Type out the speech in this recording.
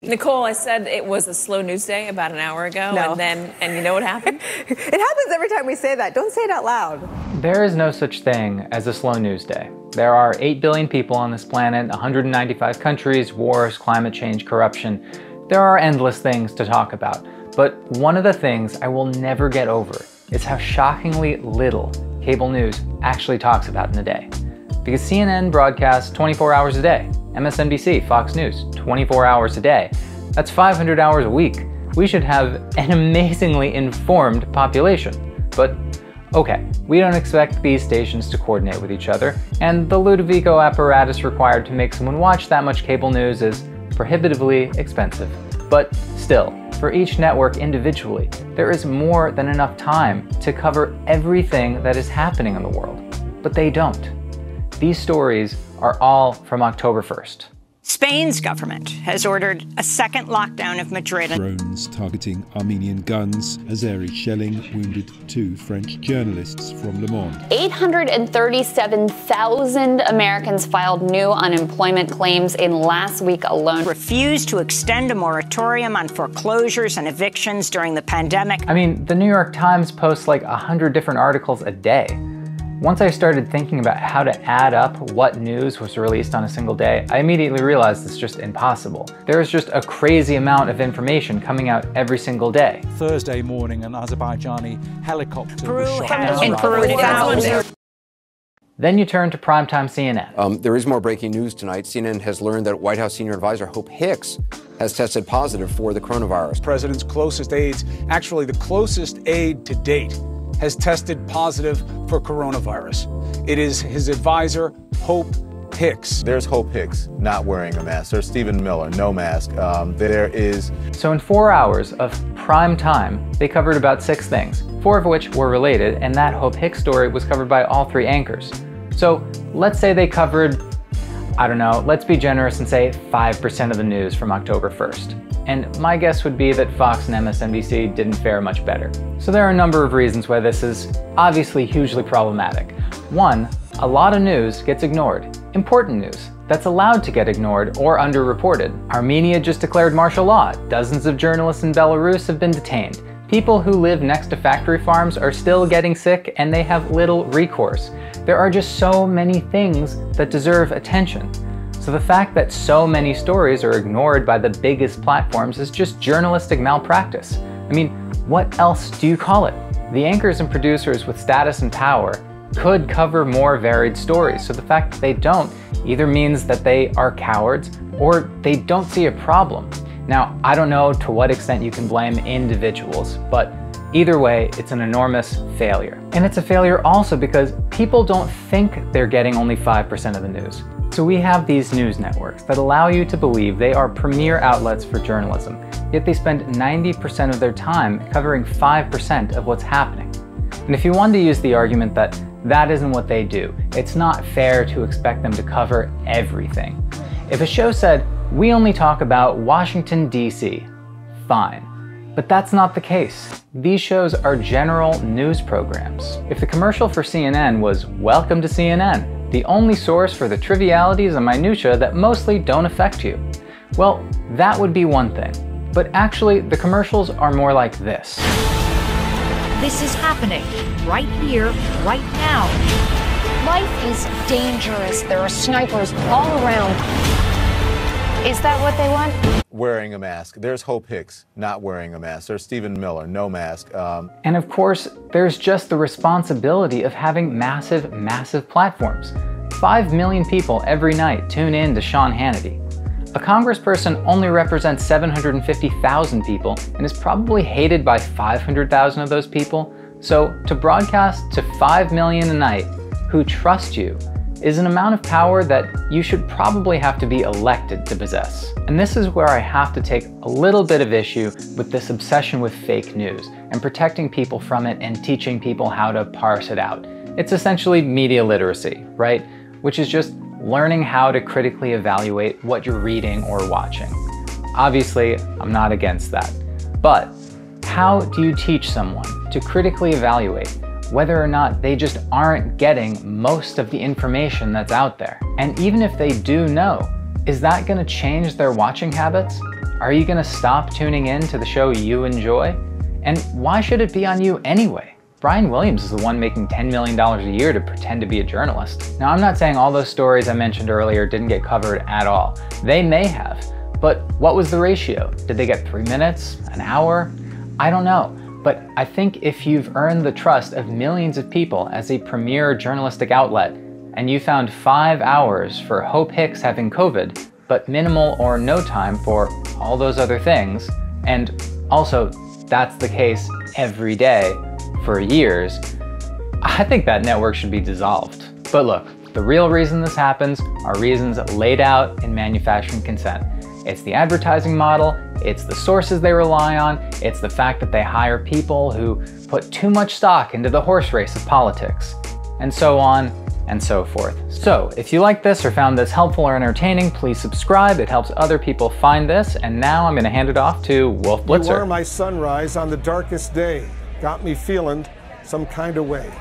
Nicole, I said it was a slow news day about an hour ago, No. and you know what happened? It happens every time we say that. Don't say it out loud. There is no such thing as a slow news day. There are 8 billion people on this planet, 195 countries, wars, climate change, corruption. There are endless things to talk about. But one of the things I will never get over is how shockingly little cable news actually talks about in a day. Because CNN broadcasts 24 hours a day. MSNBC, Fox News, 24 hours a day. That's 500 hours a week. We should have an amazingly informed population. But okay, we don't expect these stations to coordinate with each other, and the Ludovico apparatus required to make someone watch that much cable news is prohibitively expensive. But still, for each network individually, there is more than enough time to cover everything that is happening in the world. But they don't. These stories are all from October 1st. Spain's government has ordered a second lockdown of Madrid. Drones targeting Armenian guns. Azeri shelling wounded 2 French journalists from Le Monde. 837,000 Americans filed new unemployment claims in last week alone. Refused to extend a moratorium on foreclosures and evictions during the pandemic. I mean, the New York Times posts like 100 different articles a day. Once I started thinking about how to add up what news was released on a single day, I immediately realized it's just impossible. There is just a crazy amount of information coming out every single day. Thursday morning, an Azerbaijani helicopter was shot In Peru, Then you turn to primetime CNN. There is more breaking news tonight. CNN has learned that White House senior advisor Hope Hicks has tested positive for the coronavirus. President's closest aides, actually the closest aide to date, has tested positive for coronavirus. It is his advisor, Hope Hicks. There's Hope Hicks not wearing a mask. There's Stephen Miller, no mask. There is... So in 4 hours of prime time, they covered about 6 things, 4 of which were related, and that Hope Hicks story was covered by all 3 anchors. So let's say they covered, I don't know, let's be generous and say 5% of the news from October 1st. And my guess would be that Fox and MSNBC didn't fare much better. So there are a number of reasons why this is obviously hugely problematic. One, a lot of news gets ignored. Important news that's allowed to get ignored or underreported. Armenia just declared martial law. Dozens of journalists in Belarus have been detained. People who live next to factory farms are still getting sick and they have little recourse. There are just so many things that deserve attention. So the fact that so many stories are ignored by the biggest platforms is just journalistic malpractice. I mean, what else do you call it? The anchors and producers with status and power could cover more varied stories, so the fact that they don't either means that they are cowards or they don't see a problem. Now, I don't know to what extent you can blame individuals, but either way, it's an enormous failure. And it's a failure also because people don't think they're getting only 5% of the news. So we have these news networks that allow you to believe they are premier outlets for journalism, yet they spend 90% of their time covering 5% of what's happening. And if you want to use the argument that that isn't what they do, it's not fair to expect them to cover everything. If a show said, we only talk about Washington, D.C., fine. But that's not the case. These shows are general news programs. If the commercial for CNN was, welcome to CNN, the only source for the trivialities and minutiae that mostly don't affect you, well, that would be one thing. But actually, the commercials are more like this. This is happening right here, right now. Life is dangerous. There are snipers all around. Is that what they want? wearing a mask. There's Hope Hicks not wearing a mask. There's Stephen Miller, no mask. And of course, there's just the responsibility of having massive, massive platforms. 5 million people every night tune in to Sean Hannity. A congressperson only represents 750,000 people and is probably hated by 500,000 of those people. So to broadcast to 5 million a night who trust you is an amount of power that you should probably have to be elected to possess. And this is where I have to take a little bit of issue with this obsession with fake news and protecting people from it and teaching people how to parse it out. It's essentially media literacy, right? Which is just learning how to critically evaluate what you're reading or watching. Obviously, I'm not against that. But how do you teach someone to critically evaluate whether or not they just aren't getting most of the information that's out there? And even if they do know, is that going to change their watching habits? Are you going to stop tuning in to the show you enjoy? And why should it be on you anyway? Brian Williams is the one making $10 million a year to pretend to be a journalist. Now, I'm not saying all those stories I mentioned earlier didn't get covered at all. They may have. But what was the ratio? Did they get 3 minutes? An hour? I don't know. But I think if you've earned the trust of millions of people as a premier journalistic outlet, and you found 5 hours for Hope Hicks having COVID, but minimal or no time for all those other things, and also that's the case every day for years, I think that network should be dissolved. But look, the real reason this happens are reasons laid out in manufacturing consent. It's the advertising model, it's the sources they rely on, it's the fact that they hire people who put too much stock into the horse race of politics, and so on and so forth. So if you like this or found this helpful or entertaining, please subscribe. It helps other people find this. And now I'm going to hand it off to Wolf Blitzer. You were my sunrise on the darkest day. Got me feeling some kind of way.